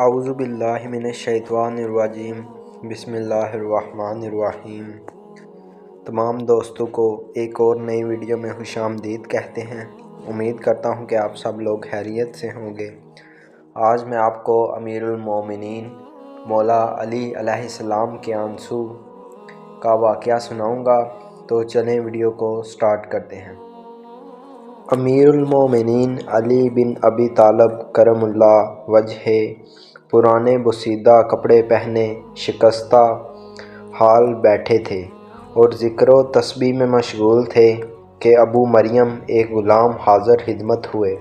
اعوذ باللہ من الشیطان الرجیم بسم اللہ الرحمن الرحیم۔ تمام دوستوں کو ایک اور نئی ویڈیو میں خوش آمدید کہتے ہیں۔ امید کرتا ہوں کہ آپ سب لوگ خیریت سے ہوں گے۔ آج میں آپ کو امیر المومنین مولا علی علیہ السلام کے آنسو کا واقعہ سناؤں گا، تو چلیں ویڈیو کو سٹارٹ کرتے ہیں۔ امیر المومنین علی بن ابی طالب کرم اللہ وجہہ پرانے بوسیدہ کپڑے پہنے شکستہ حال بیٹھے تھے اور ذکر و تسبیح میں مشغول تھے کہ ابو مریم ایک غلام حاضر خدمت ہوئے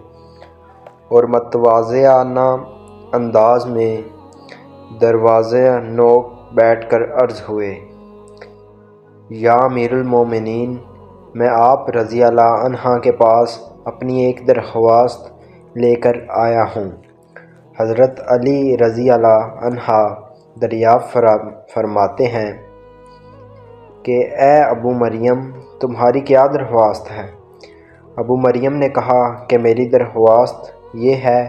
اور متواضعانہ انداز میں دروازہ نوک بیٹھ کر عرض ہوئے، یا امیر المومنین، میں آپ رضی اللہ عنہ کے پاس اپنی ایک درخواست لے کر آیا ہوں۔ حضرت علی رضی اللہ عنہ دریافت فرماتے ہیں کہ اے ابو مریم، تمہاری کیا درخواست ہے؟ ابو مریم نے کہا کہ میری درخواست یہ ہے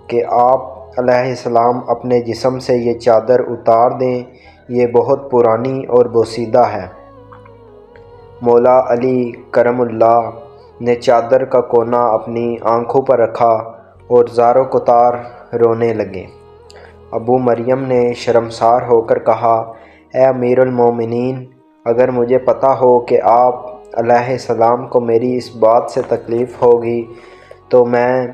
کہ آپ علیہ السلام اپنے جسم سے یہ چادر اتار دیں، یہ بہت پرانی اور بوسیدہ ہے۔ مولا علی کرم اللہ نے چادر کا کونا اپنی آنکھوں پر رکھا اور زار و کتار رونے لگے۔ ابو مریم نے شرمسار ہو کر کہا، اے امیر المومنین، اگر مجھے پتہ ہو کہ آپ علیہ السلام کو میری اس بات سے تکلیف ہوگی تو میں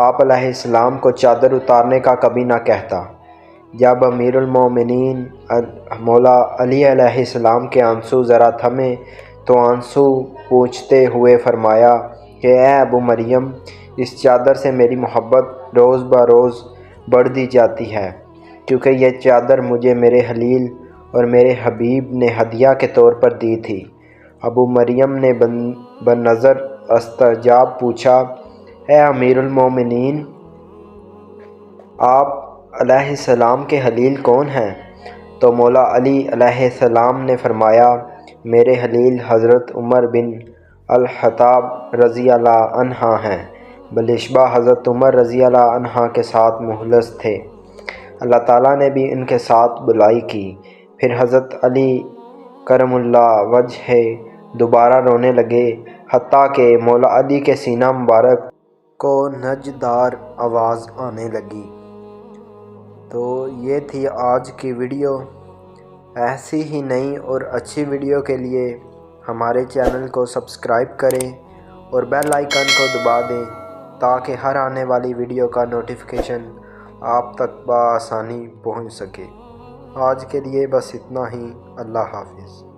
آپ علیہ السلام کو چادر اتارنے کا کبھی نہ کہتا۔ جب امیر المومنین مولا علی علیہ السلام کے آنسو ذرا تھمے تو آنسو پوچھتے ہوئے فرمایا کہ اے ابو مریم، اس چادر سے میری محبت روز بروز بڑھتی جاتی ہے، کیونکہ یہ چادر مجھے میرے خلیل اور میرے حبیب نے ہدیہ کے طور پر دی تھی۔ ابو مریم نے بنظر استعجاب پوچھا، اے امیر المومنین، آپ علیہ السلام کے خلیل کون ہیں؟ تو مولا علی علیہ السلام نے فرمایا، میرے خلیل حضرت عمر بن الخطاب رضی اللہ عنہ ہیں، بنسبت حضرت عمر رضی اللہ عنہ کے ساتھ مخلص تھے۔ اللہ تعالیٰ نے بھی ان کے ساتھ بھلائی کی۔ پھر حضرت علی کرم اللہ وجہہ دوبارہ رونے لگے، حتیٰ کہ مولا علی کے سینہ مبارک کو نجدار آواز آنے لگی۔ تو یہ تھی آج کی ویڈیو۔ ایسی ہی نئی اور اچھی ویڈیو کے لیے ہمارے چینل کو سبسکرائب کریں اور بیل آئیکن کو دبا دیں تاکہ ہر آنے والی ویڈیو کا نوٹیفیکیشن آپ تک بآسانی پہنچ سکے۔ آج کے لیے بس اتنا ہی۔ اللہ حافظ۔